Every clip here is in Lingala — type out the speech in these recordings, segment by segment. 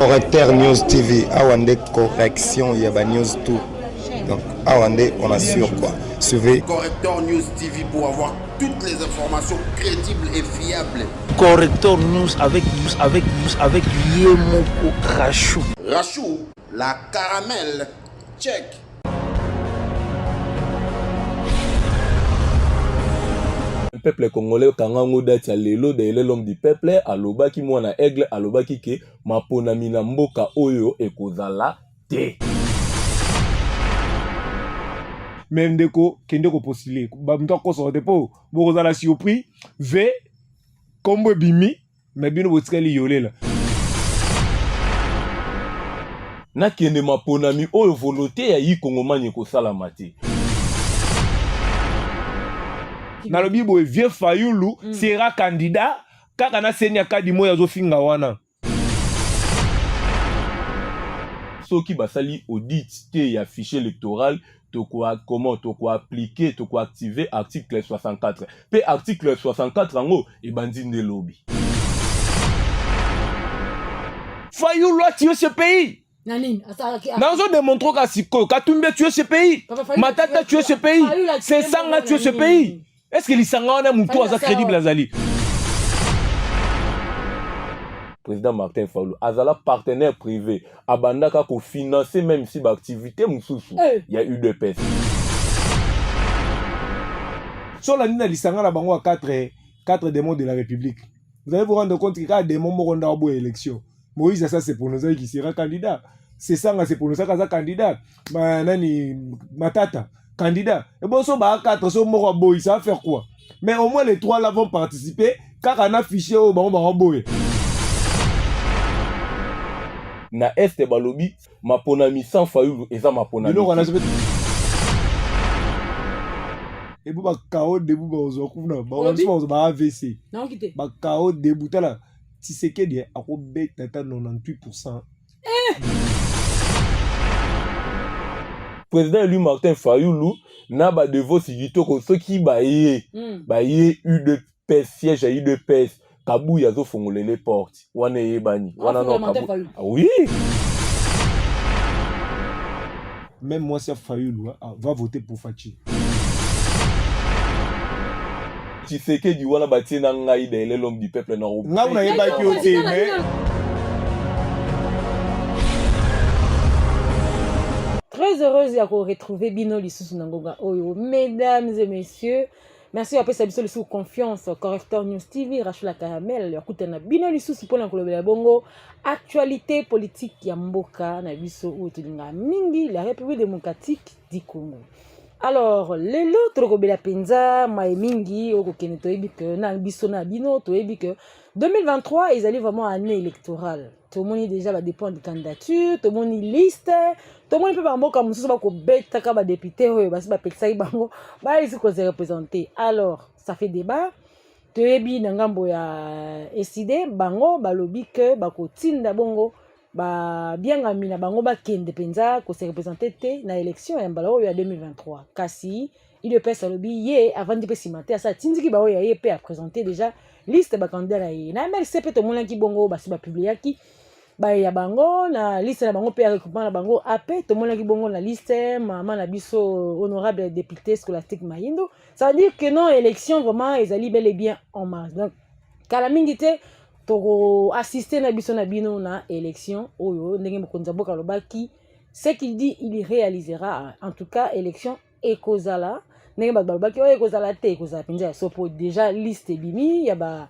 Correcteur News TV, Awande correction, il y a news tout. Donc, Awande, on assure quoi. Suivez Correcteur News TV pour avoir toutes les informations crédibles et fiables. Correcteur News avec Yemoko Rachou. Rachou, la caramel, check. Le peuple congolais kangango dati lelo de l'homme du peuple alobaki mwana aigle alobaki ke maponami na mboka oyo ekozala te. Même deko kendeko postulé ba mto ko sorte po bokozala surpris v kombo bimi mais bino botikali yolela Na kende maponami oyo volonté ya yi kongomani kosalama te. nalobi boye vieux Fayulu sera candidat kaka na senya kadi moya zo finga wana Soki basali audit te ya fichier électoral to quoi appliquer to quoi activer article 64 pe article 64 ango ebandi nde lobi Fayulu a tué ce pays. Nazo démontre qu'à Siko, Katumbe a tué ce pays. Matata a tué ce pays. C'est Sanga a tué ce pays. Est-ce que les Sanga ont moutou à crédible Azali? Président Martin Fayulu azala partenaire privé abandaka ko financer même si ba activité mususu il y a eu de pèse. Sur la ligne de l'Isanga la bango à 4 démons de la République. Vous allez vous rendre compte qu'il y a des démons qui ont eu élection. Moïse, ça c'est pour nous qui sera candidat. C'est ça, c'est pour nous qui sera candidat. Matata, candidat. Et bon, ça va 4, ça va faire quoi? Mais au moins les 3 là vont participer car on a affiché au Baroboy. Na este balobi maponami sans Fayulu eza maponami. Et vous, KO debout, vous AVC. KO debout, là. Si c'est que des à 98%. Président élu Martin Fayulu n'a pas de voix sigito que ceux qui baillent eu de pèse siège à eu de pèse Kabou yazo fongole les portes wane yebani wana no Kabou. Ah oui. Même moi c'est Fayulu va voter pour Fachi. Tu sais que du wana bati na ngai de l'homme du peuple na robo. Nga una yeba ki ote mais très heureuse de retrouver Bino Lisusu Nangonga Oyo. Mesdames et messieurs, merci à Pesa Biso sous confiance. Correcteur News TV, Rachou la caramel, écoutez na Bino Lisusu pour l'enclober bongo. Actualité politique ya mboka na biso ou tulinga mingi la République démocratique du Congo. Alors, les autres Robela Penza, Maïmingi, Okokene Toebi que na biso na bino Toebi que 2023 ils allaient vraiment à année électorale. Tout le monde déjà va dépendre de candidature, tout le monde liste, tout le monde peut pas mboka mususu ba ko beta ka ba député oyo ba pekisa bango ba ils ko se représenter. Alors, ça fait débat. Toebi na ngambo ya SID bango balobi que ba ko tinda bongo ba bianga mina bango ba kende penza ko se représenter te na élection ya mbala oyo ya 2023 kasi il pèse lobi ye avant de pesimate ça tindiki ba oyo ye pe a présenter déjà liste ba candidat na ye na MLC pe to mona ki bongo ba si ba publier ki ba ya bango na liste na bango pe a recoupement na bango AP to mona ki bongo na liste maman na biso honorable député Scholastique Mayindo ça veut dire que non élection vraiment ils allaient bel et bien en marche donc kala mingi te to assister na biso na bino na élection oyo ndenge mokonza boka lobaki ce qu'il dit il réalisera en tout cas élection ekozala ndenge balobaki oyo ekozala te ekozala penza so pour déjà liste bimi ya ba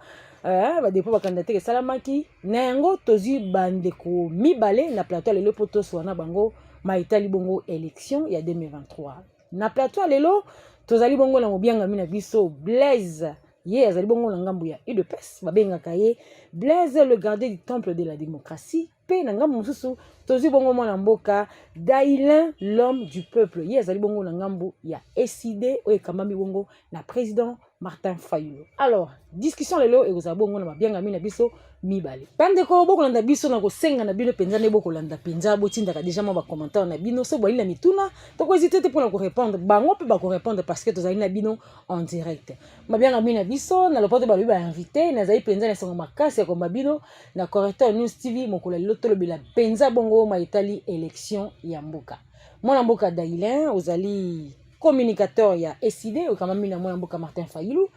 dépôt ba candidature ke salamaki na yango tozi bandeko mibale na plateau lelo poto swana bango maitali bongo élection ya 2023 na plateau lelo tozali bongo na mobianga mina biso Blaise Ye azali bongo na ngambu ya UDPS babengaka ye Blaise le gardien du temple de la démocratie pe na ngambu mususu tozi bongo mwana mboka Dailin l'homme du peuple ye azali bongo na ngambo ya SID oyo ekamami bongo na président Martin Fayulu. Alors discussion lelo ekozala bongo na mabiangami na biso mibale pandeko bokolanda biso na kosenga na bino penza ne bokolanda penza botindaka déjà mo ba commentaire na bino so boali na mituna toko hésiter te pour na ko répondre bango pe ba ko répondre parce que tozali na bino en direct mabiangami na biso na lopoto ba ba invité na zali penza na songo makasi ya ko mabino na Correcteur News TV mokola loto lobela penza bongo ma itali élection ya mboka mwana mboka Dailin ozali communicateur ya SID au kamami na mwana mboka Martin Fayulu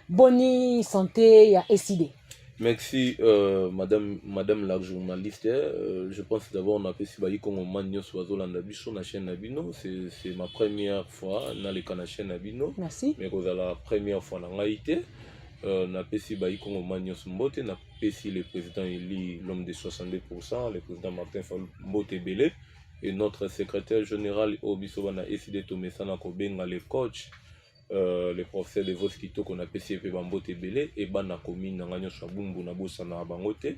boni santé ya SID. Merci, madame la journaliste. Je pense d'abord on a fait si baï comme Manio Soiseau Landabicho na chaîne Nabino. C'est ma première fois dans les canaux chaîne Nabino. Merci. Mais c'est la première fois dans l'Haïti. Na pesi baï comme Manio Mbote, na pesi le président élu l'homme de 62%, le président Martin Mbote Belé et notre secrétaire général Obisobana SID Tomesana Kobenga le coach. Le professeur de Vos Kito qu'on a PCP Bambote Belé et Bana commune Nanganyo Chabumbu na bossa na bangote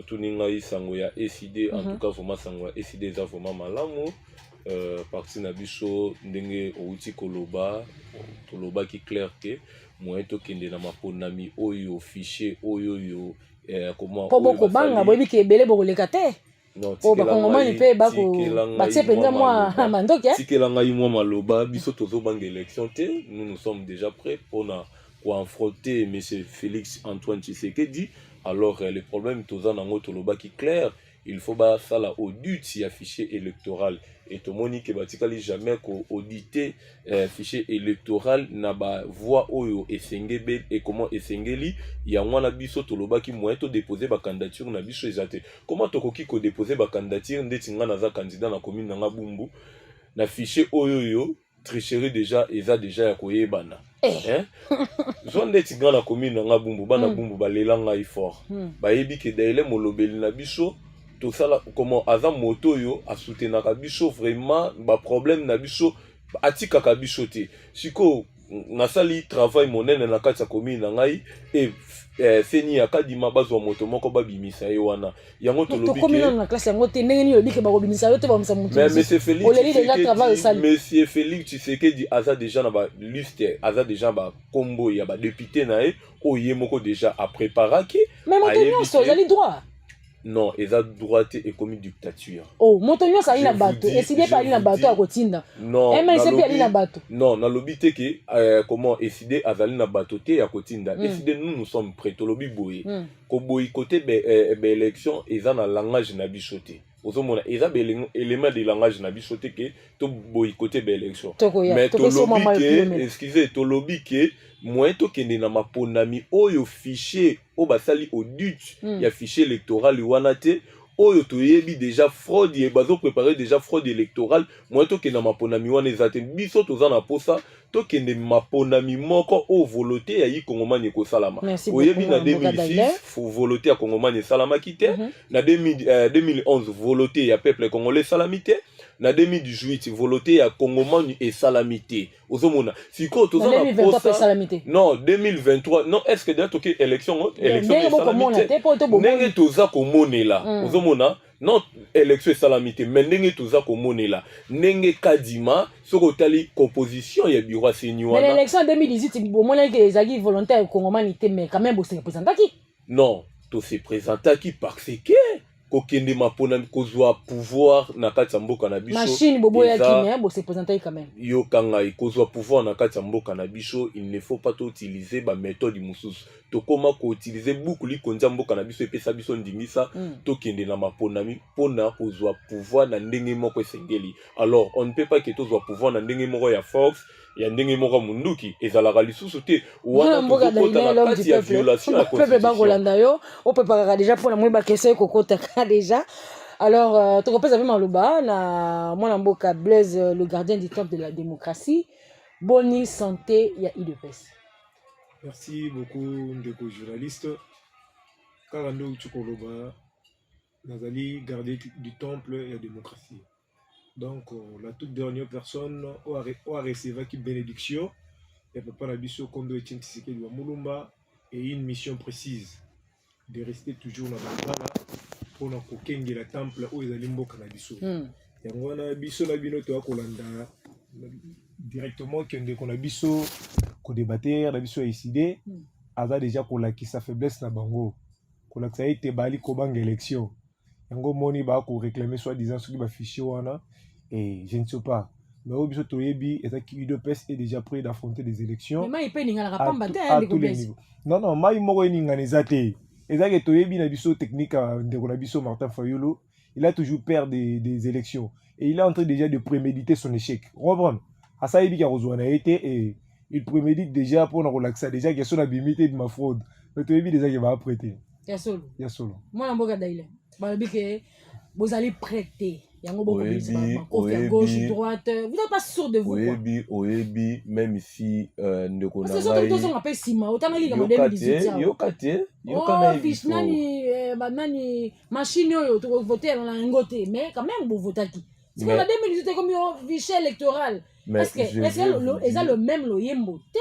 tuninga isango ya SID en tout cas vraiment sango ya SID za vraiment malamu parti na biso ndenge outi koloba toloba ki clair que moyen to kende na maponami oyo fichier oyo yo comment po boko banga boyebi ke belé boko lekate. Non, bakongomani mpe batie penza mwa mandoki tikela ngai mwa maloba biso tozobanga élection te nous sommes déjà prêts pour affronter M. Félix Antoine Tshisekedi. Alors le problème toza nango toloba ki clair il faut ba sala audit si fichier électoral et to moni ke batikali jamais ko auditer fichier électoral na ba voix oyo esengebe et comment esengeli ya mwana biso toloba ki moyen to déposer ba candidature na biso ezate comment to koki ko déposer ba candidature ndeti nga na za candidat na commune na Bumbu na fichier oyo yo tricherie déjà eza déjà ya koyebana hein zo ndeti nga na commune na Bumbu bana Bumbu balela ngai fort bayebi ke daile molobeli na biso tout ça là comment azam moto yo a soutenir biso vraiment ba problème na biso atika ka biso te siko na sali travail monene na kati ya commune na ngai et feni akadima bazwa moto moko babimisa ye wana yango to lobi ke na classe yango te ndenge ni lobi ke bakobimisa yo te bamisa moto mais monsieur Félix Tshisekedi aza déjà na ba liste aza déjà ba combo ya ba député na e oye moko déjà a préparaki mais moto nyonso ezali droit. Non, ils ont droite et commis dictature. Oh, montonyo ça ina bateau. Et si des pas ina bateau à kotinda. Non. Mais c'est bien ina bateau. Non, na lobité que comment décider azali na bateau te ya kotinda. Décider nous sommes prêts to lobi boy. Ko boycotter élection ils ont na langage na bichoté. Ozomona eza élément de langage na bichoté que to boycotter élection. Mais to lobi que excusez to lobi que moyen to kende na maponami oyo fichier o basali audit ya fichier électoral wana te oyo to yebi déjà fraude et bazo préparer déjà fraude électorale moyen to kende na maponami wana ezate biso toza na posa to kende maponami moko o volonté ya yi kongomani ko salama oyebi na 2006 faut volonté ya kongomani salama kite na 2011 volonté ya peuple congolais salamité na 2018 volonté ya kongomani et salamité ozomona siko toza na posa non 2023 non est-ce que d'ailleurs toke élection salamité ndenge toza komonela ozomona non élection salamité mais ndenge toza komonela ndenge kadima soko tali composition ya bureau seni wana mais l'élection 2018 bomona ke ezaki volontaire kongomani te mais quand même bo se représentaki non to se présentaki parce que kokende mapona kozwa pouvoir na kati ya mboka na biso machine boboya kimia bo se présenter quand même yo kanga kozwa pouvoir na kati ya mboka na biso il ne faut pas to utiliser ba méthode mususu to koma ko utiliser beaucoup li konza mboka na biso epesa biso ndingisa to kende na mapona mi pona kozwa pouvoir na ndenge moko esengeli alors on ne peut pas que tozwa pouvoir na ndenge moko ya force ya ndenge moko munduki ezalaka lisusu te wana mboka na na kati ya violation ya constitution bangolanda yo o préparera déjà pour la moyeba question kokota déjà alors tu reposes avec Maloba na mwana mboka Blaise le gardien du temple de la démocratie boni santé ya IDPS. Merci beaucoup ndeko journaliste Kalando Chukoloba nazali gardien du temple et la démocratie. Donc, la toute dernière personne a reçu qui bénédiction et Papa Nabiso Kondo Etienne Tshisekedi wa Mulumba et une mission précise de rester toujours dans la pour na kokengela temple oyo ezali mboka na biso yango wana biso na bino toya kolanda directement kende ko na biso kodebater na biso eside aza déjà kolakisa faiblesse na bango kolakisa ete bali kobanga élection yango moni ba ko réclamer soit disant soki ba fichier wana et je ne sais pas mais au biso toyebi et qui UDPS est déjà prêt d'affronter des élections mais il peut ninga la pamba à tous les niveaux. Non mai moko ninga nezate ezake toyebi na biso technique de ko na biso Martin Fayulu il a toujours peur des élections et il est en train déjà de préméditer son échec reprendre à ça il dit qu'il a été et il prémédite déjà pour na relaxer déjà qu'il y a son abimité de ma fraude mais toyebi déjà qu'il va apprêter ya solo moi mboka daile balobi que vous allez prêter yango boko à gauche droite vous n'êtes pas sûr de vous oyebi même ici ndeko na ngai c'est ça on appelle sima otanga liga ma 2018 yokate nani machine oyo to voter dans la ngote mais quand même vous votaki c'est que la 2018 comme yo fichier électoral parce que est-ce le même loyembo te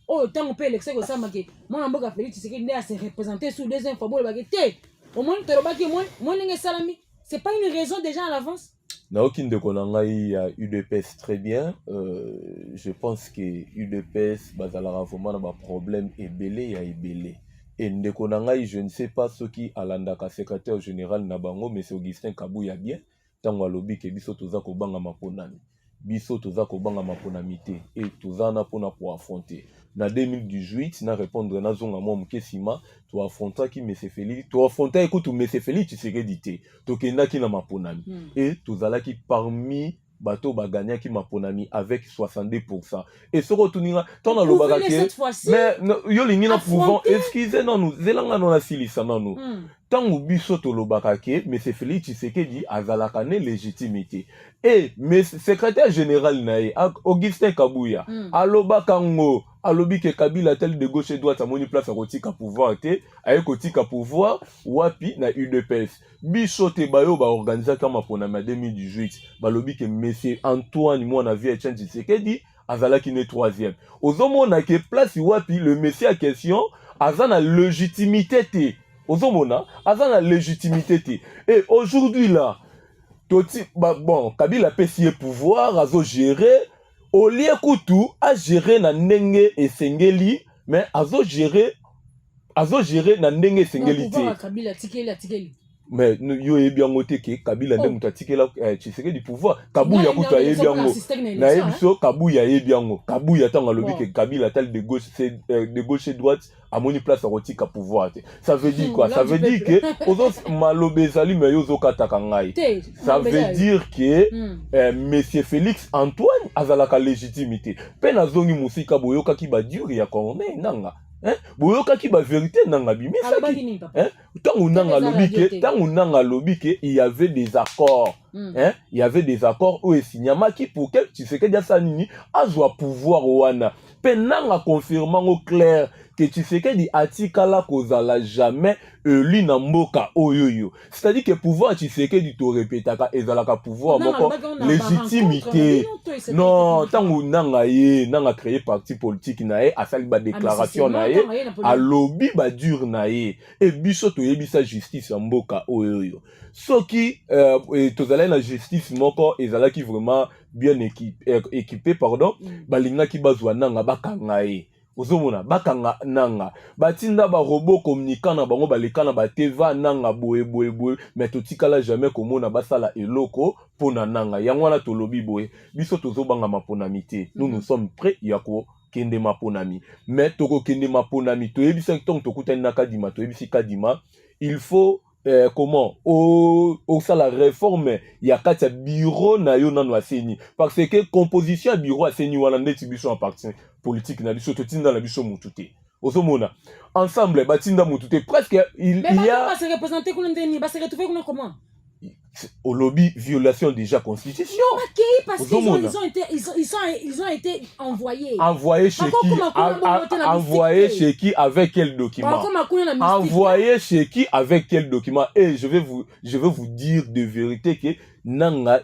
autant on peut élection que ça maké moi mboka Félix c'est qu'il est se représenter sous des infos bo baké te au moins te robaki moi ninge salami. C'est pas une raison déjà à l'avance. Naoki ndeko na ngai ya UDPS très bien. Je pense que UDPS bazalaka vraiment na ba problème ebele ya ebele. Et ndeko na ngai je ne sais pas ce qui alandaka secrétaire général na bango mais c'est Augustin Kabuya bien. Tango alobi ke biso toza ko banga maponami. Biso toza ko banga maponami te et toza na pona pour affronter. Na 2018 na répondre na zonga mo mkesima to affronta ki Mese Félix to affronta ekutu Mese Félix Tshisekedi te to kenda ki na maponami et tozala ki parmi bato baganya ki maponami avec 62% et ce retourninga tant na lobaka ke mais yo lingi na pouvant excusez non nous zelanga non na silisa non nous tant biso to lobaka ke Mese Félix Tshisekedi azalaka ne légitimité et mais secrétaire général nae Augustin Kabuya alobaka ngo alobi ke Kabila tel de gauche et droite amoni place à kotika pouvoir te aye kotika pouvoir wapi na UDPS biso te bayo ba organiser kama pona ma 2018 balobi ke monsieur Antoine moi na vie Etienne Tshisekedi azalaki ne 3e ozomona ke place wapi le monsieur à question azana légitimité te ozomona azana légitimité te et aujourd'hui là toti bon Kabila pesier pouvoir azo gérer au lieu kutu a gérer na ndenge esengeli mais azo gérer na ndenge esengeli te mais yo yebi yango te ke Kabila nde mutu atikela Tshisekedi pouvoir Kabuya kutu ayebi yango na yebiso Kabuya yebi yango Kabuya tanga lobi ke Kabila tel de gauche et droite amoni place à kotika pouvoir te ça veut dire quoi ça veut dire que ozo malobe zali me yo zokataka ngai ça veut dire que monsieur Félix Antoine azalaka légitimité pe na zongi musika boyoka ki ba dur ya Corneille nanga boyoka ki ba vérité nanga bimisaki tangu nanga lobi ke il y avait des accords il y avait des accords où esinyamaki pour que Tshisekedi asanini azwa pouvoir wana pe nanga confirmant au clair que Tshisekedi atikala kozala jamais élu na mboka oyoyo c'est-à-dire que pouvoir Tshisekedi to répétaka ezalaka pouvoir moko légitimité non tangu nanga créer parti politique nae asali ba déclaration nae alobi ba dur nae et biso to yebisa justice ya mboka oyoyo soki tozala na justice moko ezalaki vraiment bien équipé pardon balingaki bazwa nanga bakangae ozomona bakanga nanga batinda ba robot communicant na bango balekana ba teva nanga boye mais totikala jamais komona basala eloko pona nanga yango wana tolobi boye biso tozobanga maponami te nous sommes prêts yako kende maponami mais toko kende maponami toyebisa ntongo tokutani na kadima toyebisi kadima il faut comment au ça la réforme ya kati bureau na yo nanu aseni parce que composition bureau aseni wana ndeti biso en parti politique na biso totinda na biso mutute ozomona ensemble batinda mutute presque il y a pas se représenter qu'on ndeni ba se retrouver comment au lobby violation déjà constitution OK parce qu'ils ont été envoyés chez qui avec quel document envoyé chez qui avec quel document et je vais vous dire de vérité que nanga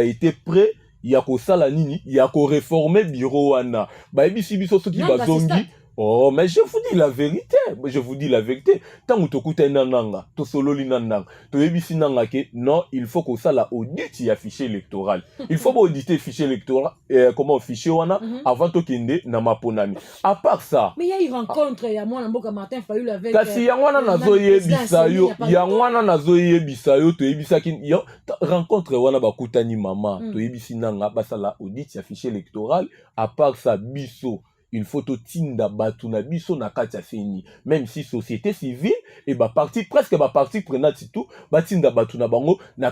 été prêt ya ko sala nini ya ko réformer bureau wana ba ebisi biso soki bazongi Oh, mais je vous dis la vérité. Je vous dis la vérité. Tant que tu écoutes un nanga, tu solo l'inanga, tu ebisi nanga que non, il faut que ça la audite y a fichier électoral. Il faut pas auditer fichier électoral, comment fichier wana avant de kende na maponami. À part ça. Mais il y a une rencontre, il y a moi Mboka Martin Fayulu avec. Kasi yangwana nazo yebisa yo, yangwana nazo yebisa yo, to yebisa kin yo rencontre wana bakutani mama, to yebisi nanga basala audite y a fichier électoral. À part ça, biso. Il faut to tinda batu na biso na kati ya seni, même si société civile et parti presque parti prenante tout tinda batu na bango na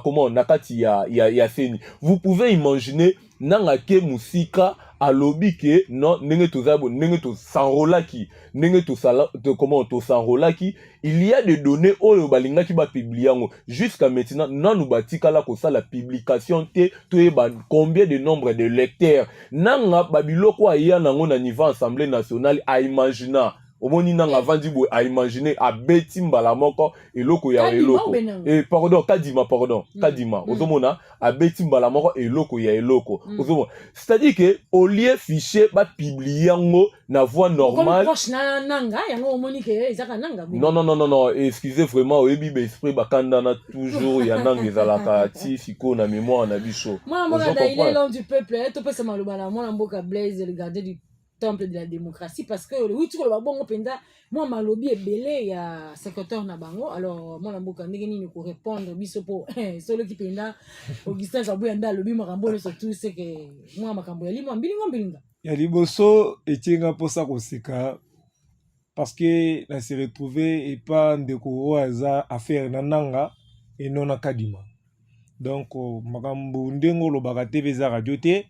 comment na kati ya seni. Vous pouvez imaginer nanga ke musika alobi ke non nenge to zabo nenge to sanrolaki nenge to sala comment to sanrolaki, il y a des données oyo balinga ki ba publier jusqu'à maintenant non nous batikala ko ça la publication te to ba combien de nombre de lecteurs nanga babiloko aya nango na niveau assemblée nationale a imaginer omoni nanga vandi bo a imaginer a beti mbala moko eloko ya eloko et pardon kadima ozomona a beti mbala moko eloko ya eloko ozomona, c'est-à-dire que au lieu fichier ba publier ngo na voie normale non excusez vraiment oyebi be esprit bakanda na toujours ya nanga ezalaka ti siko na mémoire na biso moi il est l'homme du peuple to pesa maloba na mwana Mboka Blaise le gardien du temple de la démocratie, parce que oui tu le bon penda moi malobi ebele ya secrétaire na bango. Alors moi Mboka ndenge nini ko répondre biso po solo ki penda Augustin Zabuyanda lobi makambo surtout c'est que moi makambo ya limo mbilinga ya liboso etinga posa koseka parce que na se retrouver et pas ndeko oaza affaire na nanga et non na kadima. Donc makambo ndengo lo bakate za radio te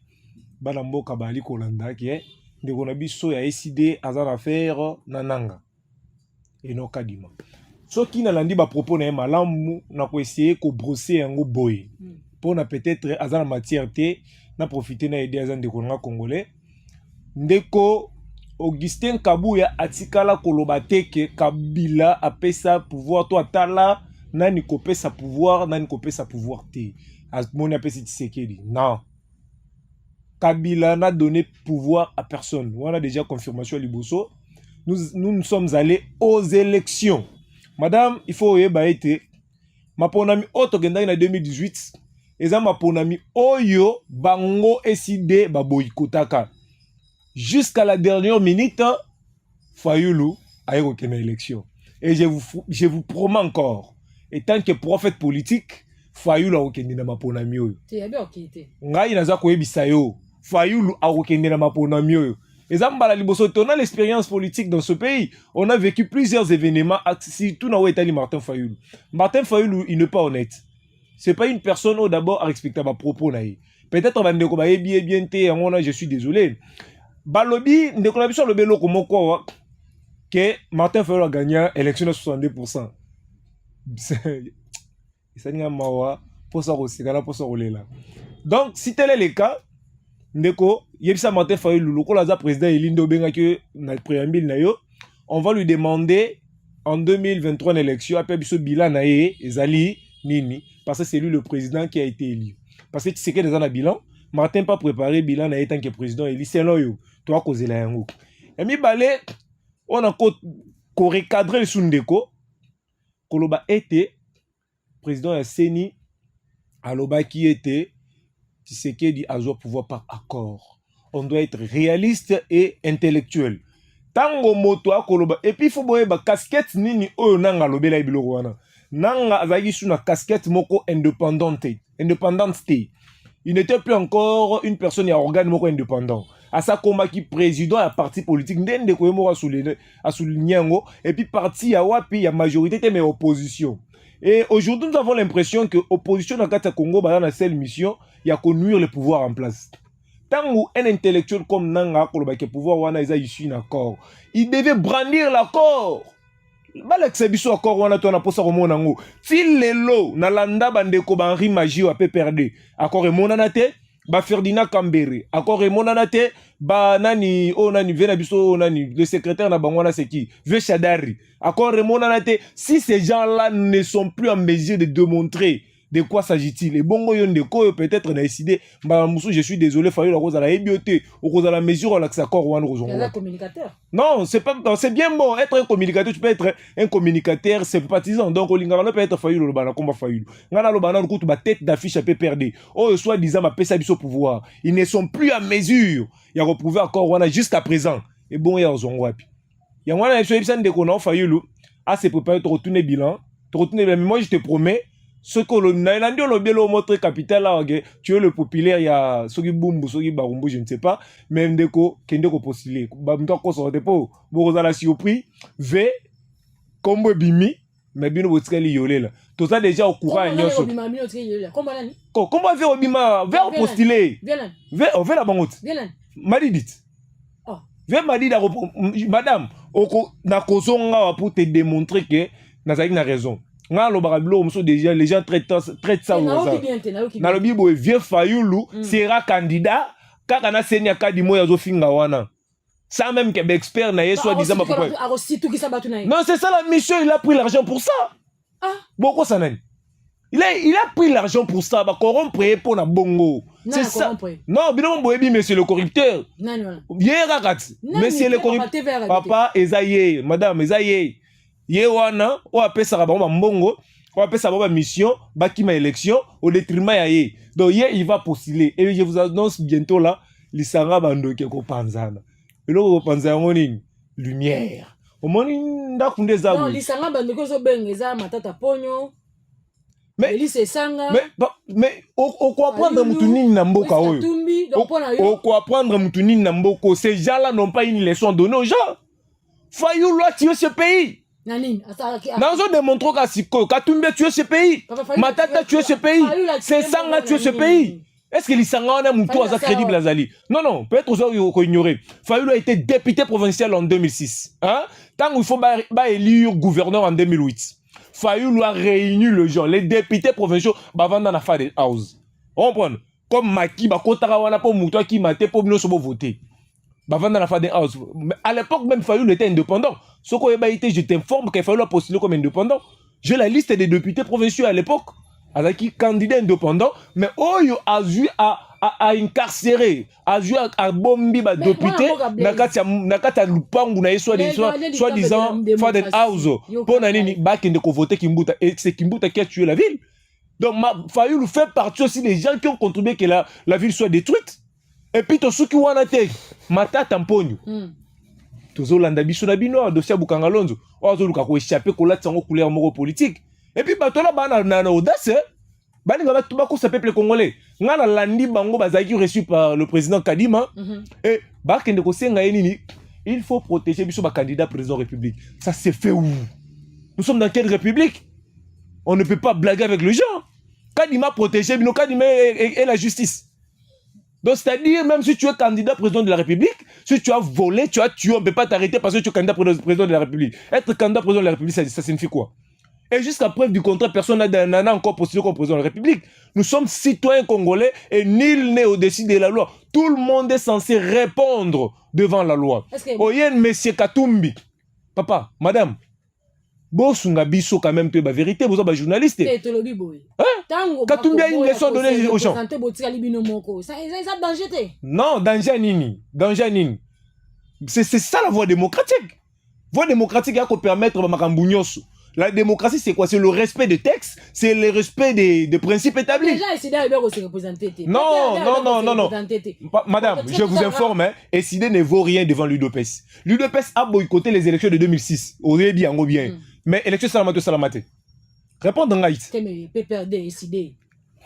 bana mboka bali kolanda ke ndeko na biso ya SID azana affaire na nanga et non kadima. Soki na landi ba propos na malamu na ko essayer ko brosser yango boy pour na peut-être azana matière te na profiter na aider azana ndeko nga congolais. Ndeko Augustin Kabuya atikala koloba teke Kabila apesa pouvoir to atala nani kopesa pouvoir nani kopesa pouvoir te moni apesi Tshisekedi. Non, Kabila n'a donné pouvoir à personne. On a déjà confirmation à Liboso. Nous sommes allés aux élections. Madame, il faut été ma ponami auto gendai na 2018 eza ma ponami oyo bango SID ba boycotaka jusqu'à la dernière minute. Fayulu a eu aucune élection et je vous promets encore, et tant que prophète politique Fayulu a aucune na ma ponami oyo tu as bien okité ngai naza ko yebisa yo Fayulu a aucune na ma ponami oyo. Et ça, on a l'expérience politique dans ce pays. On a vécu plusieurs événements, surtout dans Ouétali Martin Fayulu. Martin Fayulu, il n'est pas honnête. Ce n'est pas une personne où d'abord à respecter ma propos. Peut-être on va dire que je suis désolé. Balobi, on a vu sur le bélo comme quoi que Martin Fayulu a gagné l'élection de 62%. Donc, si tel est le cas, Ndeko, Yebisa Martin Fayulu, le président Elindo Bengake, na préambule na yo, on va lui demander en 2023 une élection, après biso bilan na ye, ezali nini, parce que c'est lui le président qui a été élu. Parce que tu sais que dans un bilan, Martin pas préparé bilan na ye tant que président élu, c'est là yo, toi causer la yango. Et mi balé, on a ko recadrer le Sundeko, koloba était président ya Seni, aloba qui était Tshisekedi a joué pouvoir par accord. On doit être réaliste et intellectuel. Tango moto akoloba et puis faut boye ba casquette nini oyo nanga lobela ibiloko wana. Nanga azaki sur na casquette moko indépendante. Il n'était plus encore une personne à organe moko indépendant. Asa koma ki président à parti politique ndende ko yemo a souligner ngo et puis parti ya wapi ya majorité mais opposition. Et aujourd'hui, nous avons l'impression que l'opposition dans le Congo a la seule mission, il y a qu'on nuire le pouvoir en place. Tant qu'un intellectuel comme Nanga, le pouvoir est issu d'un accord, il devait brandir l'accord. Balaksebiso accord wana to na posa ko mona ngo. S'il le lo na landa bande ko ba Henri Magie a pe perdre. Accord mona te ba Ferdinand Kambere. Accord mona te ba nani o nani vena biso nani le secrétaire na bangwana c'est qui? Ve Chadari. Accord mona te si ces gens-là ne sont plus en mesure de démontrer De quoi s'agit-il? Et bon, peut-être on a décidé, je suis désolé, Fayulu la laébioté, ou la mesure, on a un communicateur. Non, c'est bien bon. Être un communicateur, tu peux être un communicateur sympathisant. Donc, on peut être Fayulu, comme Fayulu. On a la tête d'affiche à peu perdre. Oh, soit disant, ma paix au pouvoir. Ils ne sont plus à mesure. Il y a reprouvé encore, jusqu'à présent. Et bon, il y a un wapi. Il y a un épisode de qu'on a Fayulu. À se préparer, te retourner bilan. Mais moi, je te promets, ce que le montre capital là, tu es le populaire, il y a Sogi Bumbu, Sogi Barumbu, je ne sais pas, mais Ndeko, Kendeko postulé. Bamto ko sorte po, Borozala surpris, V, Combo Bimi, mais bien au tseli yolé là. Tout ça déjà au courant. Comment V Obima, V postulé. V la bangote. Madidit. V Madid madame, na kozonga pour te démontrer que Nazaki n'a raison. Déjà, les gens traitent ça. Nalobi boy vieux Fayulu sera candidat quand on a senya kadi moya zo finga wana. Sans même que expert na soit disant ma papa. Non, c'est ça la mission, il a pris l'argent pour ça. Beaucoup ça nani. Il a pris l'argent pour ça, ba corrompre pour na bongo. C'est ça. Non, bino boyebi monsieur le corrupteur. Yera kat. Monsieur le corrupteur. Papa Ezaye, madame Ezaye. Yewana, on appelle ça ba mbongo, on appelle ça ba mission, baki ma élection au détriment ya ye. Donc il va postuler et je vous annonce bientôt là, l'isanga bando ke ko panzana. Et là ko panzana ngoni lumière. Au moni ndakunde za. Non, l'isanga bando ko so bengeza matata ponyo. Mais au quoi prendre mutunini na mboka oyo. Au quoi prendre mutunini na mboko, ces gens-là n'ont pas une leçon donnée aux gens. Fayulu a tué ce pays. Nanzo démontre qu'à Siko, Katumbe tué ce pays. Matata tué ce pays. C'est Sanga tué ce pays. Est-ce que l'Isanga a un tour crédible Azali? Non, peut-être aux ignorer. Fayulu a été député provincial en 2006. Hein? Tant il faut élire gouverneur en 2008. Fayulu a réuni le gens, les députés provinciaux, dans la Fade House. On comprend? Comme Maki, Bakotarawana, pour Moutoua qui m'a été pour nous voter. À l'époque, même Fayulu était indépendant. Ce qu'on a été, je t'informe qu'il Fayulu a postulé comme indépendant. J'ai la liste des députés provinciaux à l'époque, avec candidat indépendant, mais Oyo a vu à incarcérer, a vu à bomber les députés, Nakata Lupangu, soi-disant, Faden House, pour n'aller bakende ko voter Kimbuta, et c'est Kimbuta qui a tué la ville. Donc, Fayulu fait partie aussi des gens qui ont contribué que la ville soit détruite. Et puis, tout ce qui est mata tamponyo. Tozo landa biso na bino dossier Bukangalonzo. Ozo luka ko échapper ko la tsango couleur moko politique. Et puis batola bana na audace. Bani ngaba tuba ko sa peuple congolais. Ngana landi bango bazaki reçu par le président Kadima. Et ba kende ko senga nini. Il faut protéger biso ba candidat président République. Ça s'est fait où? Nous sommes dans quelle république? On ne peut pas blaguer avec les gens. Kadima protégé bino Kadima et la justice. Donc, c'est-à-dire, même si tu es candidat président de la République, si tu as volé, tu as tué, on ne peut pas t'arrêter parce que tu es candidat président de la République. Être candidat président de la République, ça signifie quoi? Et jusqu'à preuve du contraire, personne n'a encore postulé comme président de la République. Nous sommes citoyens congolais et nul n'est au-dessus de la loi. Tout le monde est censé répondre devant la loi. Oyen, monsieur Katumbi. Papa, madame, Bosunga biso quand même, la vérité, vous êtes journaliste. Katumbi a une leçon donnée aux gens. Non, danger nini. Danger nini. C'est ça la voie démocratique. Voie démocratique qui permettre la démocratie, c'est quoi? C'est le respect des textes, c'est le respect des principes établis. Les gens SID veulent se représenter. Non. Madame, je vous informe, SID ne vaut rien devant l'UDPS. L'UDPS a boycotté les élections de 2006. Bien. Mais élection salamate. Répondre en Haïti. PPRD, SID.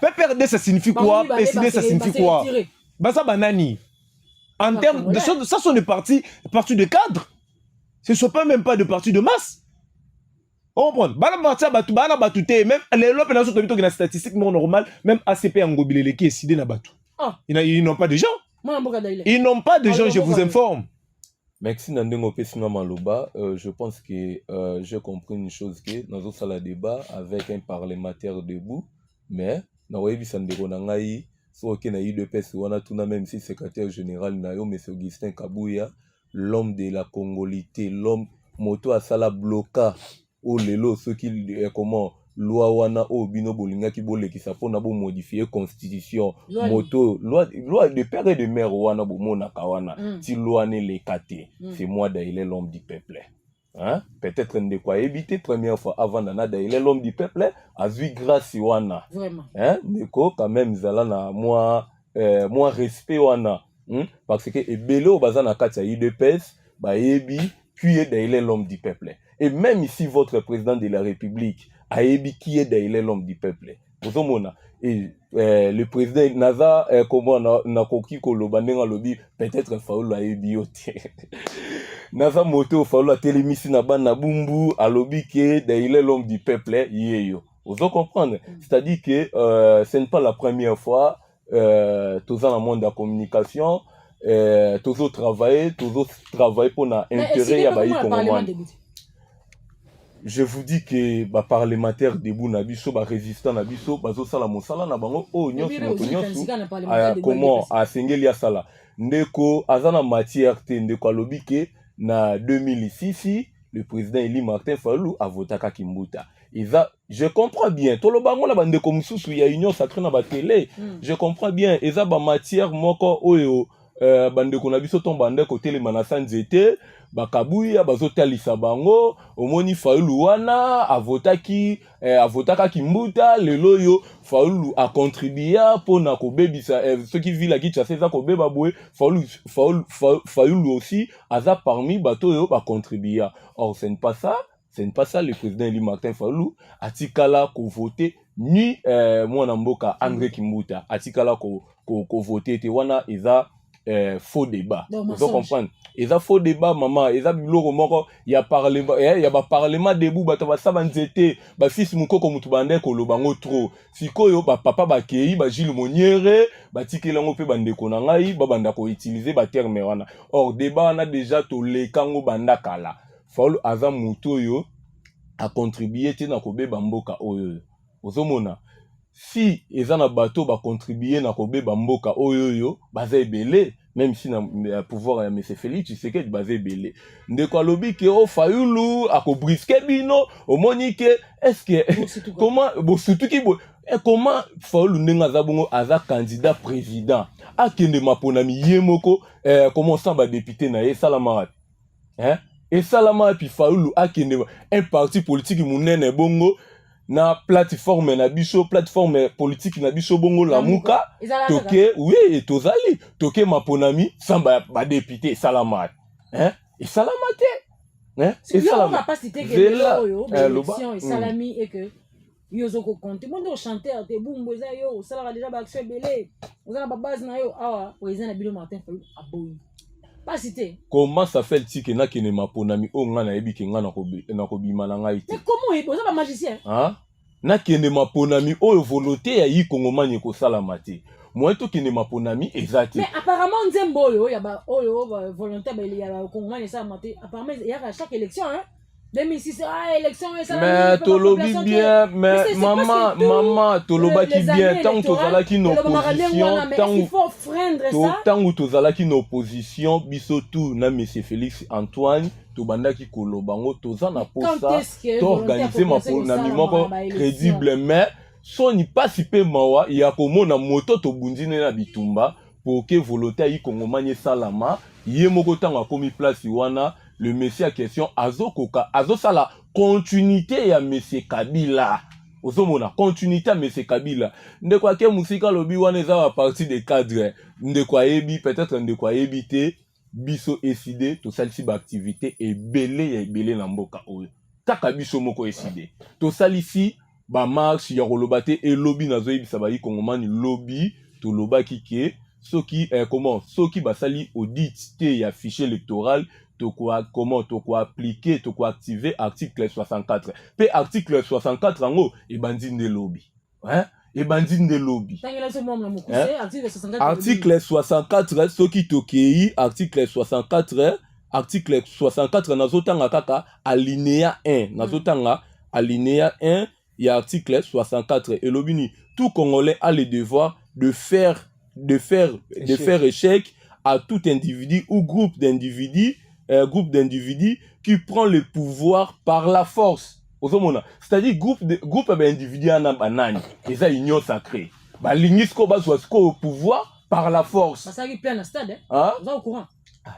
PPRD, ça signifie quoi? SID, ça signifie quoi? Basa banani. En termes de ça, sont des partis de cadre. Ce ne sont pas même pas de partis de masse. On comprend. Même les lopes sont dans la statistique normale, même ACP en Gobilele qui est SID na batu. Ils n'ont pas de gens. Ils n'ont pas de gens, je vous informe. Merci Nandingo Pessina Maloba. Je pense que j'ai compris une chose que dans un salle débat avec un parlementaire debout, mais dans le Sandero Nangaï, soit qu'il y a eu de personnes, on a tout même si secrétaire général Nayo, M. Augustin Kabouya, l'homme de la Congolité, l'homme moto à Sala Bloca, ou les lots, ceux qui comment loi wana o bino bolinga ki bolekisa pona bo modifier constitution moto loi de père et de mère wana bo mona kawana ti loi ne le kate c'est moi d'ailleurs l'homme du peuple hein peut-être ne quoi éviter première fois avant nana d'ailleurs l'homme du peuple azui grâce wana vraiment hein neko quand même zala na moi respect wana parce que ebele o bazana kati ya UDPS ba yebi qui est d'ailleurs l'homme du peuple et même ici votre président de la République Aebi qui est d'ailleurs l'homme du peuple. Vous avez et le président Naza comment na koki koloba ndenga lobi peut-être Faulu Aebi ote. Naza moto Faulu télémisi na ban na bumbu alobi que d'ailleurs l'homme du peuple yeyo. Vous avez comprendre? C'est-à-dire que ce n'est pas la première fois tous dans le monde de la communication tous travailler pour na intérêt ya bayi kongomani. Je vous dis que ba parlementaire debout na biso ba résistant na biso bazo sala mosala na bango o nyonso moto nyonso comment a sengeli ya sala ndeko azana matière te ndeko alobi ke na 2006 le président Eli Martin Fayulu a voté ka Kimbuta je comprends bien to lo bango na bandeko mususu ya union sacrée na ba télé je comprends bien eza ba matière moko oyo bandeko na biso tomba ndeko telema na sanzete bakabuya bazotalisa bango omoni Fayulu wana avotaka Kimbuta lelo yo Fayulu a contribué pona ko bebisa ceux qui vivent la Kinshasa eza ko beba boye Fayulu aussi aza parmi bato yo ba contribué or ce n'est pas ça le président Eli Martin Fayulu atikala ko voter ni mwana mboka André Kimbuta atikala ko voter te wana eza faux débat. Vous comprenez? Ils ont faux débat, maman. Ils ont biloko moko. Il y a parlement debout. Bah t'as ça banzete. Bah fils muko comme tu bandé kolo bango trop. Siko yo bah papa bah kei bah Gilles Moniere bah tiki lango pe bande konangai bah banda ko utiliser bah terme wana. Or débat on a déjà to le kango banda kala. Faulu azam muto yo a contribué te na kobe bamboka oyo. Ozomona. Si ils ont un bateau ba contribuer na kobe bamboka oyo baza ebele même si na pouvoir ya M. Félix Tshisekedi baza ebele ndeko alobi ke o Fayulu akobriske bino omoni ke est-ce que comment surtout ki comment Fayulu ndenga za bongo aza candidat président akende maponami yemoko comment ça ba député na ye salama hein et salama puis Fayulu akende un parti politique munene bongo na plateforme na biso plateforme politique na biso bongo lamuka toke oui tozali toke maponami samba ba député salama hein et salamate hein et salama on va pas citer que l'élection et salami et que yozo ko compte monde chanteur te bumbo za yo sala déjà ba action belé on a ba base na yo awa président na bilo Martin Fayulu aboyi pas cité comment ça fait tike na kene maponami o nga na yebi ke nga na kobima na ngai te mais comment il pose ba magicien hein na kene maponami o volonté ya yi kongomani ko sala te moi to kene maponami ezati mais apparemment nzembo oyo ya ba oyo volonté ba ya kongomani ça maté apparemment il y a chaque élection hein 2006 élection et ça mais tolobi bien mais maman tolobaki bien tant tozala ki no opposition tant tozala ki no opposition biso tout na monsieur Félix Antoine tobandaki kolobango toza na posa t'organiser maponami moko crédible mais soni pasi pe mawa ya komona moto tobundine na bitumba pour que volonté yi kongomani salama ye moko tanga komi place wana le monsieur à question azokoka azosala continuité ya monsieur Kabila ozomona continuité ya monsieur Kabila ndeko ake musika lobi wana eza wa partie des cadres ndeko ayebi peut-être ndeko ayebi te biso eside to salisi ba activité ebele na mboka oyo taka biso moko eside to salisi ba marche ya koloba te elobi nazoyebisa ba yi kongomani lobby to lobaki ke soki soki basali audit te ya fichier électoral comment appliquer activer article 64 pe article 64 ango ebandi nde lobby hein ebandi nde lobby article 64 soki tokei article 64 nazotanga kaka alinéa 1 nazotanga alinéa 1 ya article 64 elobi ni tout Congolais a le devoir de faire échec à tout individu ou groupe d'individus qui prend le pouvoir par la force ozomona c'est-à-dire groupe individu ana banani eza union sacrée balingisi ko bazwa siko au pouvoir par la force ça qui plein na stade hein vous êtes au courant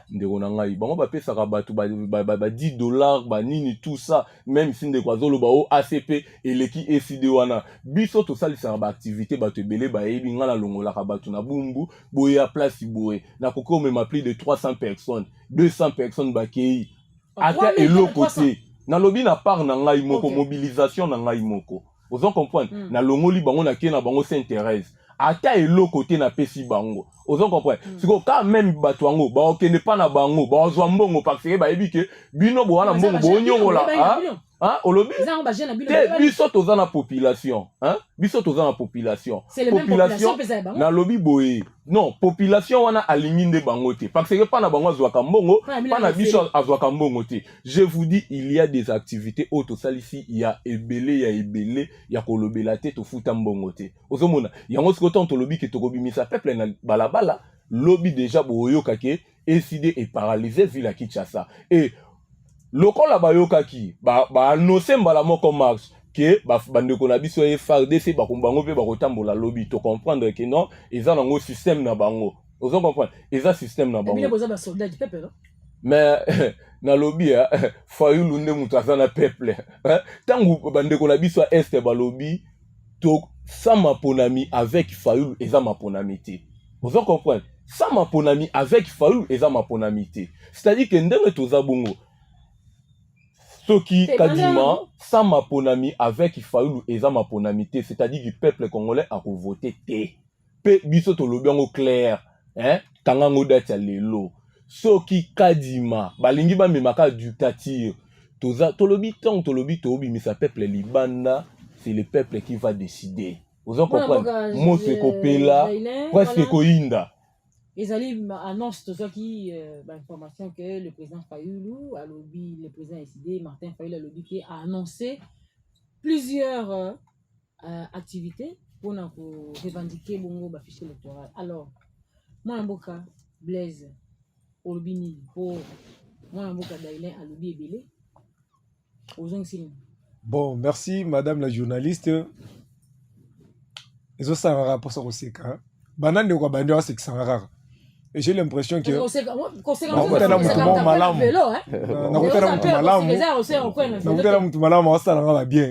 ndeko na ngai bango bapesaka bato ba $10 banini tout ça même si ndeko azoloba o ACP eleki eside wana biso tosalisaka baactivité bato ebele bayebi nga na longolaka bato na bumbu boye ya place boye nakoki omema plus de 300 personnes 200 personnes bakei ata eloko te nalobi na part na ngai moko mobilisation na ngai moko ozo comprendre na longoli bango na kena bango s'intéresse ata eloko te na pesi bango ozo comprendre siko quand même bato yango baokende pa na bango bazwa mbongo parce que bayebi ke bino bowana mbongo bonyongola hein olobi te biso toza na population hein biso toza na population na lobi boye non population wana alingi nde bango te parce que pa na bango azwaka mbongo pa na biso azwaka mbongo te je vous dis il y a des activités auto salisi ya ebele ya kolobela te tofuta mbongo te ozomona yango siko ton tolobi ke tokobimisa peuple na balabala lobi déjà boyoka ke décidé et paralysé vu la Kinshasa et lokola bayokaki annoncer mbala moko marche que bandeko na biso e FARDC bakombango pe bakotambola lobi to comprendre que non eza nango système na bango ozo comprendre eza système na bango mais boza ba soldat du peuple non mais na lobi Fayulu nde mutu aza na peuple tangu bandeko na biso est balobi to sama ponami avec Fayulu eza maponami te ozo comprendre sama ponami avec Fayulu eza maponami te c'est-à-dire que ndenge toza bongo Soki Kadima, sans ma ponami avec Fayulu et ma ponamité, c'est-à-dire du peuple congolais a voté T. Pe biso to lobi ngo clair, hein? Tangango dati lelo. Soki Kadima, balingi ba memaka dictature. Toza tolobi tong tolobi tobi mais sa peuple libanda, c'est le peuple qui va décider. Vous en comprenez? Mose kopela, presque koinda. Ils allaient annoncer tout ça qui information que le président Fayulu a lobby, le président décidé, Martin Fayulu a lobby qui a annoncé plusieurs activités pour revendiquer bongo ba fichier électoral. Alors, moi mboka Blaise au lobby ni pour moi mboka Dailin a lobby ebele. Bon, merci madame la journaliste. Ils ont ça un rapport sur le CK. Banane de quoi bandera c'est que ça rare. Et j'ai l'impression que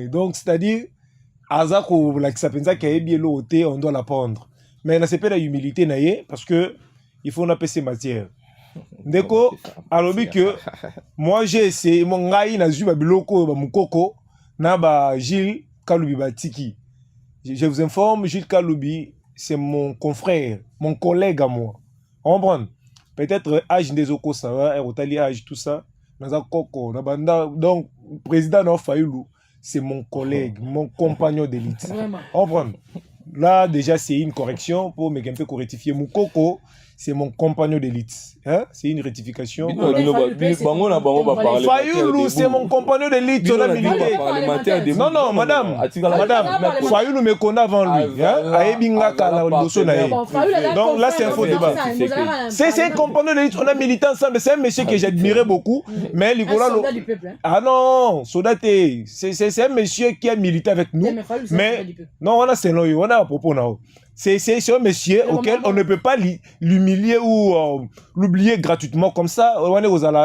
donc c'est-à-dire Azako la qui s'appelle ça qui est bien l'ôté on doit l'apprendre mais na c'est pas la humilité naie parce que il faut napper ces matières ndeko alobi que moi j'ai essayé mon ngai na zu ba biloko ba mukoko na ba Gilles Kaloubi Batiki je vous informe Gilles Kaloubi c'est mon confrère mon collègue à moi. On comprend. Peut-être âge des oko ça va, Rotali âge tout ça. Dans Koko, donc président de Fayulu, c'est mon collègue, mon compagnon d'élite. On comprend. Là déjà c'est une correction pour me peu rectifier mon Koko, c'est mon compagnon d'élite. Hein? C'est une rectification. Fayulu, c'est mon compagnon d'élite. Non, non, madame. Fayulu me connaît avant lui. Donc là, c'est un faux débat. C'est un compagnon d'élite. On a milité ensemble. C'est un monsieur que j'admirais beaucoup. Mais ah non, soldat, c'est un monsieur qui a milité avec nous. Mais non, on a c'est on a à propos là. C'est un monsieur auquel on ne peut pas l'humilier ou l'oublier gratuitement comme ça. On est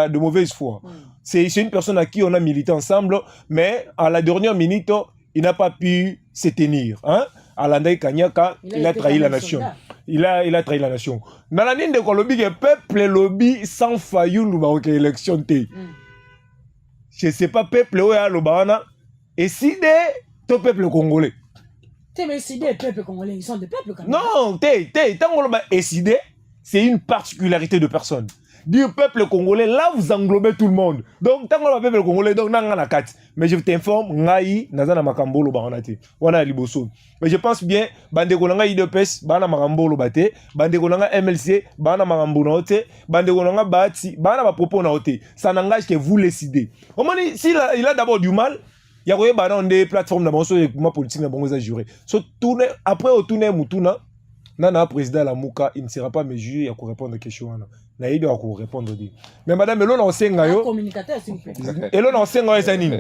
de mauvaise foi. C'est une personne à qui on a milité ensemble, mais à la dernière minute, il n'a pas pu se tenir. Hein? Alandai Kanyaka, il a trahi la nation. Il a trahi la nation. Dans la ligne de Colombie, le peuple lobby sans Fayulu ou élection T. Je ne sais pas, peuple où est l'Obana, et si des peuple congolais. Mais si des peuples congolais, ils sont des peuples quand même. Non, c'est une particularité de personne. Dire peuple congolais, là vous englobez tout le monde. Donc, tant qu'on peuple congolais, donc n'a kat. Mais je t'informe, Ngaï, Nazana Makambolo Baranate. Wana Liboso. Mais je pense bien, Bandekolanga IDPS, Bana Makambolo Bate, Bandekolanga MLC, Bana Makambolo Naote, Bandekolanga Bati, Bana Propos Naote. Ça n'engage que vous décidez. S'il a d'abord du mal, il y a des plateformes de politique qui juré. Après, au tourner Moutuna, Nana président la Mouka, il ne sera pas mesuré à répondre à la question. na yidi wa ko répondre dit mais madame elo na osenga yo communicateur s'il vous plaît elo na osenga yo eza nini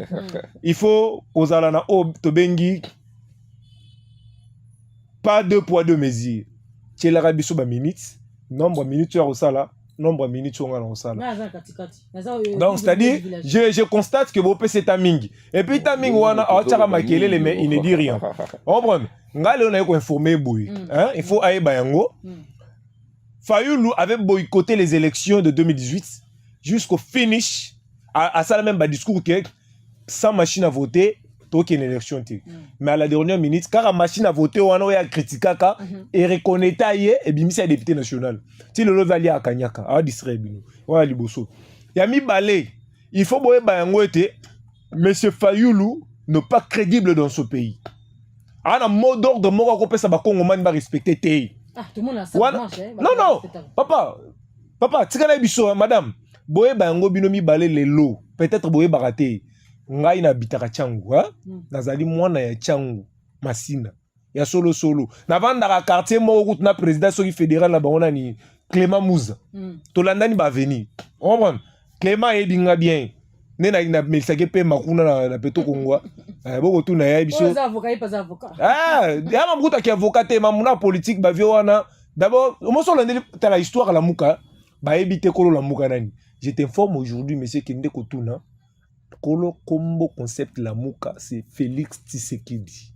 il faut kozala na o to bengi pas deux poids deux mesures tielaka biso ba minutes nombre minutes ya osala nombre minutes on a osala donc c'est-à-dire je constate que vos PC ta mingi et puis ta mingi wana aotaka makelele mais il ne dit rien on comprend ngale on a ko informer boy hein il faut aye bayango Fayoulou avait boycotté les élections de 2018 jusqu'au finish à ça même bas discours que sans machine à voter aucune élection mais à la dernière minute car la machine à voter on a critiqué et reconnaître et bimisi à député national ti le vali à Kanyaka à distraire bino wala liboso ya mi balé il faut boye bayango été monsieur Fayoulou n'est pas crédible dans ce pays ana mot d'ordre moko ko pesa ba Congolais ba respecter té. Ah, tout le monde a ça. Non, papa, tika biso, madame. Boye bango binomi balé les lots. Peut-être boye baraté. Ngai na bitaka changu, hein? Nazali mwana ya changu, masina. Ya solo. Na vanda ka quartier mo route na président soki fédéral na bango ni Clément Mouza. Tolanda ni ba venir. On comprend? Clément ebinga bien. Nena ina mesake pe makuna na peto Kongo. Boko tu na ya biso. Pas avocat. Ya mamuta ki avocat te mamuna politique ba viona. D'abord, on se lande ta la histoire la muka. Ba ebite kolo la muka nani. Je t'informe aujourd'hui monsieur Kende Kotuna. Kolo combo concept la muka c'est Félix Tshisekedi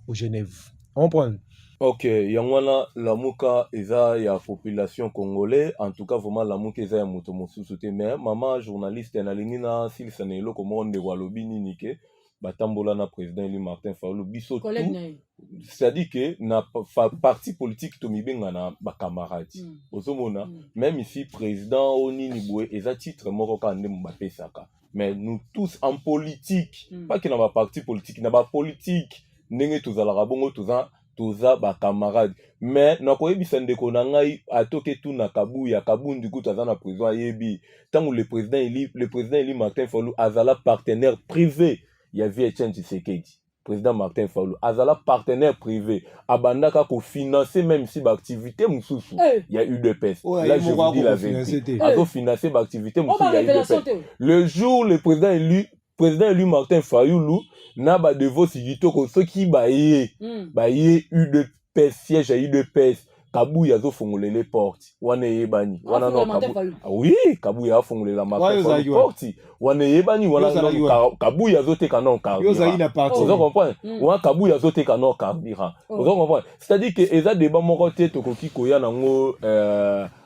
au Genève. On prend. Ok, yangwana la muka eza ya population congolais, en tout cas vraiment la muka eza ya moto mosusu te, mais maman journaliste na lingina sil sanelo comment de walobi ninike batambola na président Eli Martin Fayulu biso tout, c'est-à-dire que na parti politique to mibenga na ba camarades. Ozomona même ici président Onini Boue eza titre moko ka ndem ba pesaka. Mais nous tous en politique, pas que na ba parti politique, na ba politique ndenge tozala bongo toza ba camarades, mais na koyebisa ndeko na ngai atoke tu na kabuya kabundu kutaza na prison yebi tangu le président Eli Martin Fayulu azala partenaire privé ya Etienne Tshisekedi. Président Martin Fayulu azala partenaire privé abandaka ko financer même si ba activité mususu il y a UDPS. Là je vous dis la vérité, azo financer ba activité mususu il y a UDPS. Le jour le président élu Martin Fayulu na ba devo sigito ko soki ba ye UDPS siège à UDPS Kabuya zo fongolele porte wana yebani wana no oui Kabuya a fongolele ma porte wana yebani wana no Kabuya zo teka no carburant vous comprenez wana Kabuya zo teka no carburant vous comprenez c'est-à-dire que eza débat moko te tokoki koya nango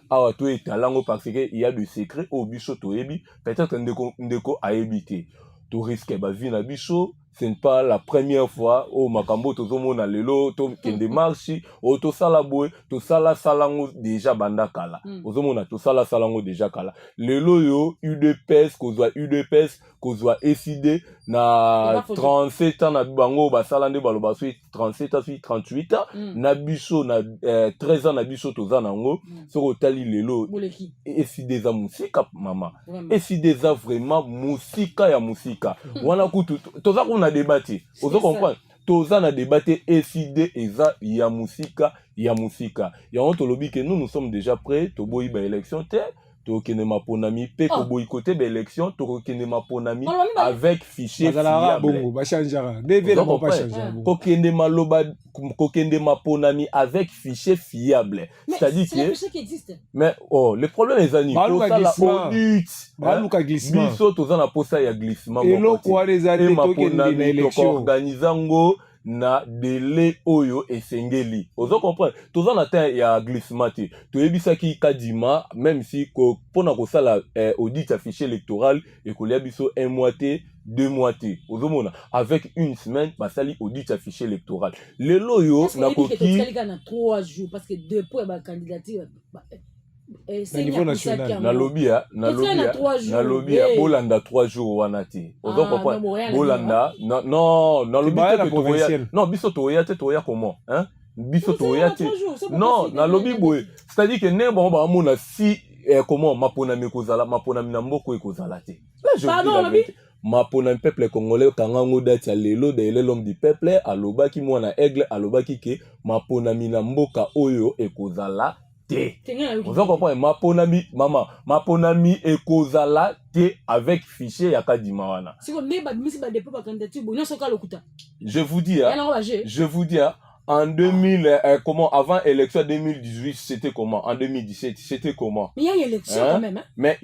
awa to etalango parce que il y a des secrets au biso to yebi peut-être ndeko a éviter to risque ba vie na biso. Ce n'est pas la première fois au Makambo tozomona lelo to kende marchi o to sala boy to sala salango déjà banda kala ozomona to sala salango déjà kala lelo yo UDPS kozwa SID na 37 ans na bango basala nde baloba so 37 ans 38 ans na biso na 13 ans na biso toza nango soko tali lelo SID za musika mama SID za vraiment musika ya musika wana kutu toza kuna débattre ozo comprendre toza na débattre SID eza ya musika ya on tolobi que nous sommes déjà prêts to boyi ba élection te to kenema ponami pe ko boycotter ba élection to kenema ponami avec fichier fiable ba changera devez pas changer ko kenema loba ko kenema ponami avec fichier fiable, c'est-à-dire que mais le problème les amis pour ça la audit baluka glissement biso toza na posa ya glissement et lo quoi les années to kenema élection organizango na délai oyo esengeli ozo comprendre toza na temps ya glissement te toyebisaki kadima même si ko pona ko sala audit affiché électoral et ko lia biso 1 mois te 2 mois te ozo mona avec une semaine basali audit affiché électoral lelo yo na koki na 3 jours parce que depuis ba candidature na niveau national na lobby bolanda 3 jours wana te ozo comprendre bolanda non na lobby non biso toya te toya comment hein biso toya te non na lobby boy c'est-à-dire que ne bon ba mona si comment maponami kozala maponami na mboko ekozala te là je dis maponami peuple congolais kangango date ya lelo de l'homme du peuple alobaki mwana aigle alobaki ke maponami na mboka oyo ekozala te. Vous comprenez? Ma ponami ekozala te avec fichier ya kadima wana. Je vous dis, en 2000, avant élection 2018, c'était comment? En 2017, c'était comment? Mais il y a une élection quand même. Hein? Mais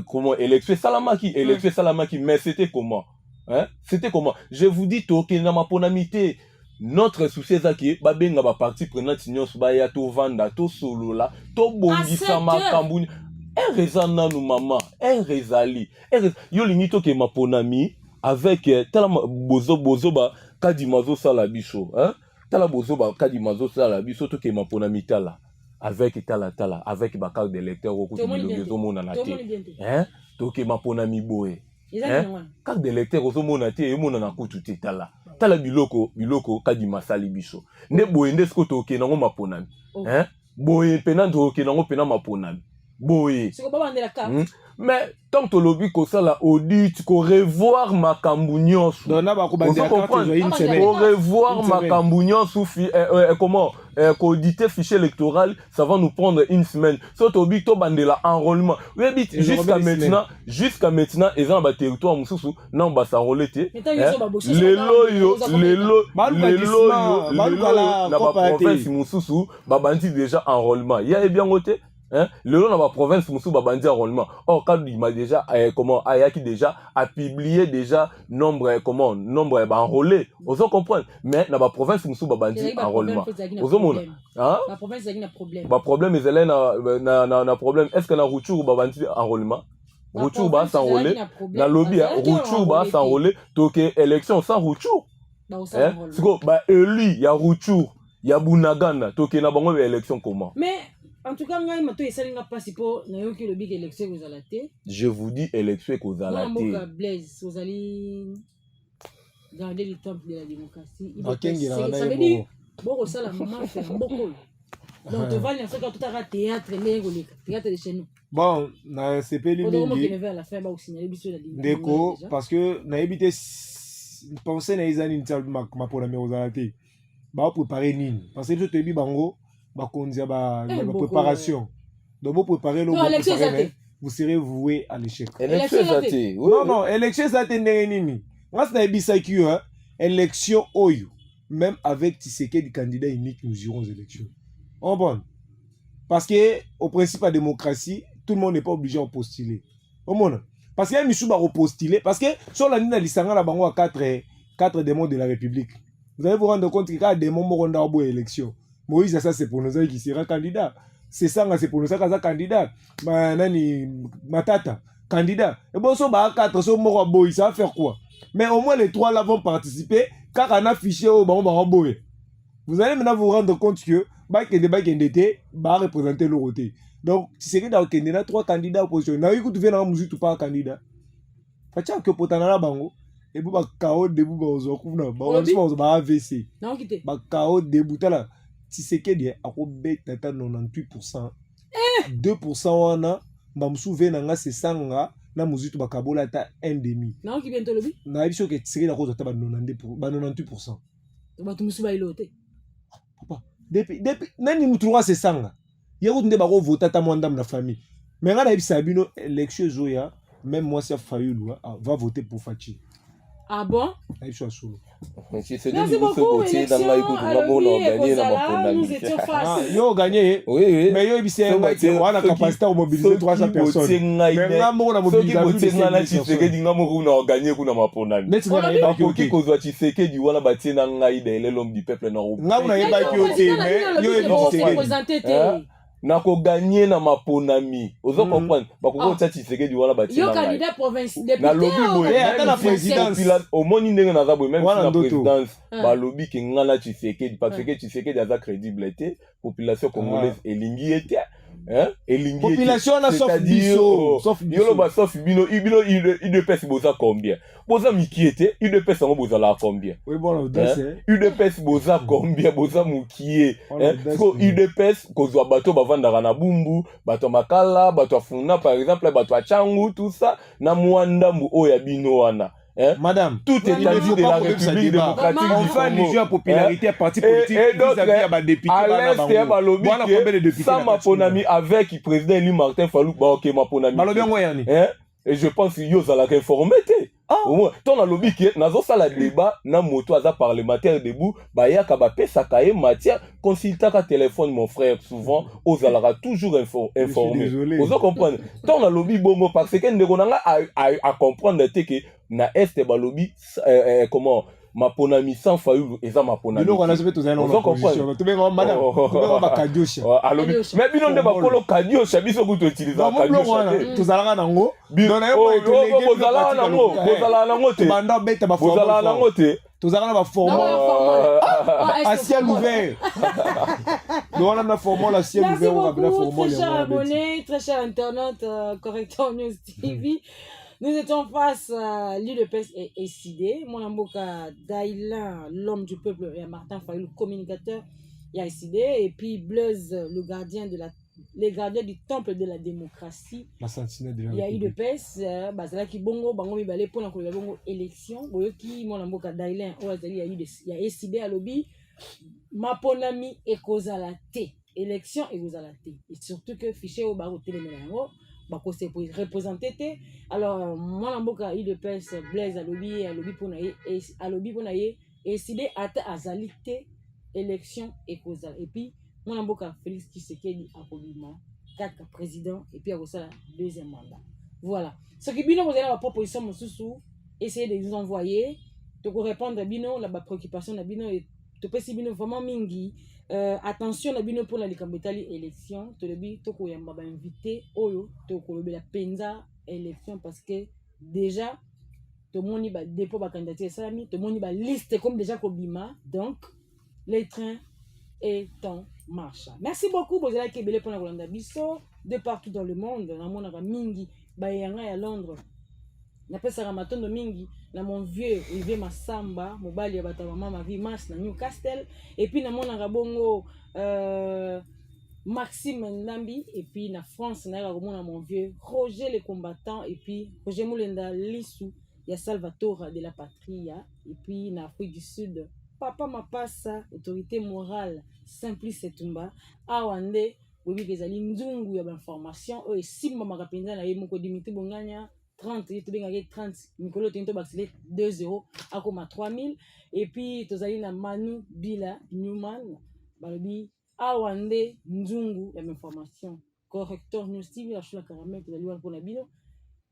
comment? Élection Salamaki, mais c'était comment? Hein? C'était comment? Je vous dis, toke na ma ponamité. Notre souci est que babenga ba parti prenant nyonso ba ya to vanda to solola to bongisa makambu erezana nu mama erezali yo limito ke maponami avec tala bozo ba kadimazo sala biso hein tala bozo ba kadimazo sala biso to ke maponami tala avec tala avec ba carte d'électeur ko to bilozo mona na te hein to ke maponami boye hein carte d'électeur ko mona te e mona na kutu te tala biloko kadima sali biso ne boye ndesko to ke nango maponami hein boye pena to ke nango pena maponami boye mais tant que lobby ko sala audit ko revoir makambu nyonso dona ba ko bandia carte une semaine ko revoir makambu nyonso comment ko auditer fichier électoral ça va nous prendre une semaine so to bi to bandela enrôlement jusqu'à maintenant ils ont ba territoire mususu non ba s'enrôler te lelo na ba province mususu ba bandi déjà enrôlement il y a bien côté hein le long dans la province musu babandi enrôlement quand il m'a déjà Ayaki déjà a publié déjà nombre enrôlé vous comprenez mais dans la province musu babandi enrôlement vous mona hein la province a un problème ba problème est na problème est-ce que na Rutshuru babandi enrôlement Rutshuru ba s'enrôler na lobby Rutshuru ba s'enrôler toke élection sans Rutshuru hein siko ba élu ya Rutshuru ya Bunagana toke na bango élection comment mais en tout cas, je vous dis élection kozalaté. Garder le temple de la démocratie. Ça veut dire bon ça la maman fait beaucoup. Donc tu vas tout à théâtre de chez nous. Bon, na CPL mingi. Déco parce que na évité penser na izani ma pour la mérosalaté. Ba préparer nini parce que je te dis bango ba kondia ba préparation donc vous préparez vous serez voué à l'échec. Non élection ça te nini moi c'est ebisa ki élection oyo même avec Tshisekedi candidat unique nous irons aux élections on bon parce que au principe de la démocratie tout le monde n'est pas obligé à postuler au monde parce qu'il y a misu ba repostuler parce que sur la ligne lisanga la bango à 4 démons de la République vous allez vous rendre compte que quand démons moronda au élection Moïse, ça c'est pour nous qui sera candidat. C'est ça, c'est pour nous qui sera candidat. Matata, candidat. Et bon, ça va 4, ça va faire quoi? Mais au moins les 3 là vont participer car on a fiché au Baroboy. Vous allez maintenant vous rendre compte que Bakende va représenter le côté. Donc, si c'est que dans le 3 candidats opposition, n'a eu que tu viens dans musique ou pas candidat. Fatia que pour t'en bango. Et puis, KO debout, bah, AVC. Non, quittez. Bah, KO debout, là. Tshisekedi a robé tata 98%. 2% wana ba msuve nanga se sanga na muzitu bakabola ta 1,5. Na ki bientôt lobi? Na biso ke Tshisekedi a kozata ba 98%. Ba tu musuba ilote. Papa, depuis nani mutuwa se sanga. Yego tunde ba ko voter ta mwanda na famille. Mais ngana ibisa bino élection zoya même moi ça Fayulu va voter pour Fachi. Ah bon? Aïcha solo. Merci beaucoup. Nous étions face. Yo gagné. Oui. Mais yo ibisé on a la capacité à mobiliser 300 personnes. Mais ngamo na mobilisation. Tshisekedi ngamo ko na gagner kuna maponami. Mais tu vas pas qui kozwa Tshisekedi wana batina ngai de l'homme du peuple na robo. Ngamo na yeba ki ote mais yo ibisé na ko gagner na maponami ozo comprendre bakoko tsa Tshisekedi wala batina yo candidat province député na lobby boye ata na présidence au moni ndenge na za boye même si la présidence ba lobby ke ngala Tshisekedi parce que Tshisekedi aza crédibilité population congolaise elingi ete elingi population na sauf biso yolo ba sauf bino UDPS boza combien boza mikiete UDPS ngo boza la combien oui bon UDPS boza combien boza mukie ko UDPS kozwa bato bavandaka na bumbu bato makala bato afuna par exemple bato achangu tout ça na mwanda mbu oya bino wana Hein? Madame, tout est établi de la République démocratique du enfin les jeux à popularité parti politique et donc vis-à-vis à député à l'est balobi sans maponami avec le président Eli Martin Fayulu ba ok maponami balobi ngo yani et je pense yo zala informé té au moins ton na lobby que nazo sala débat na moto aza parlementaire debout ba ya ka ba pesa kaye matière consulta ka téléphone mon frère souvent aux alara toujours informé vous comprenez ton na lobby bongo parce que ndeko nanga à comprendre que na est balobi comment maponami sans Fayulu eza maponami bino kana sobe tozana na opposition to benga madame to benga bakadiosha alobi mais bino nde bakolo kadiosha biso kuto utiliser kadiosha tozalanga nango bino na yo etelege bozala nango te banda beta ba forme bozala nango te tozalanga ba forme à ciel ouvert nous on a na forme à ciel ouvert on va la forme très cher abonné très cher internaute Corrector News TV. Nous étions face à l'UDPS et SID. Mon amboka Daïlan, l'homme du peuple, et Martin Fayulu, le communicateur, il y a SID. Et puis Blaise, le gardien les gardiens du temple de la démocratie. Il y a UDPS, c'est qui bongo, bango mi balé pour la bongo élection. Boyo qui mon amboka Daïlan, il y a SID à lobby. Maponami et Kozalate. Élection et Kozalate. Et surtout que fichier au barreau télémélango. C'est pour représenter. Alors, moi, je suis de PES, Blaise, à lobby pour naïe, et décidé à azalité, élection et causal. Et puis, moi, je suis Félix Tshisekedi à Kobima, 4 présidents, et puis à ça, deuxième mandat. Voilà. Ce qui est bien, vous avez la proposition, essayez de nous envoyer, de répondre à Bino, la préoccupation de Bino, et de passer Bino vraiment mingi. Attention na bino pour la likambetali élection to lebi to ko yamba ba invité oyo to ko lobela penza élection parce que déjà to moni ba dépôt ba candidature salami to moni ba liste comme déjà ko bima donc les trains est en marche. Merci beaucoup bozala kebele pour la Rolanda biso de partout dans le monde na mona ka mingi ba yanga ya Londres na pesa ramatondo mingi na mon vieux Olivier Massamba mobali ya bata mama ma vie mas na Newcastle et puis na mona rabongo Maxime Ndambi et puis na France na mona mon vieux Roger le combattant et puis Roger Moulenda Lissou ya Salvatore de la Patria et puis na Afrique du Sud Papa Mapasa autorité morale Simplice Tumba awande bobi kezali nzungu ya information o esimba makapenza na ye moko Dimitri Bonganya 30, il y a 30, Nicolas Tinto Baxlé 2-0, à comme 3000. Et puis, tu as Manu Bila Newman, Balobi, Awande, Nzungu, la même formation. Corrector News TV, la choula caramel, tu as pour la bino.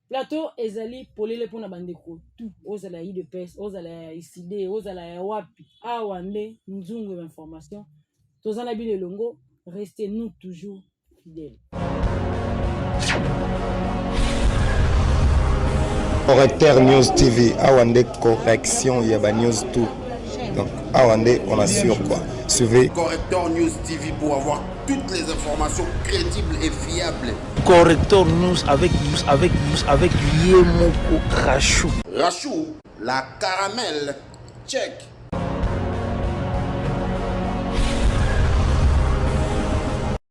Plateau, Ezali, Polele pour la bandeko. Tout, Ozala I de PES, Ozala ICD, Ozala Wapi, Awande, Nzungu, la même formation. Tu as le longo, restez nous toujours fidèles. Corrector News TV, Awande correction, il y a news tout. Donc, Awande, on assure quoi. Suivez Corrector News TV pour avoir toutes les informations crédibles et fiables. Corrector News avec Yemoko Rachou. Rachou, la caramel, check.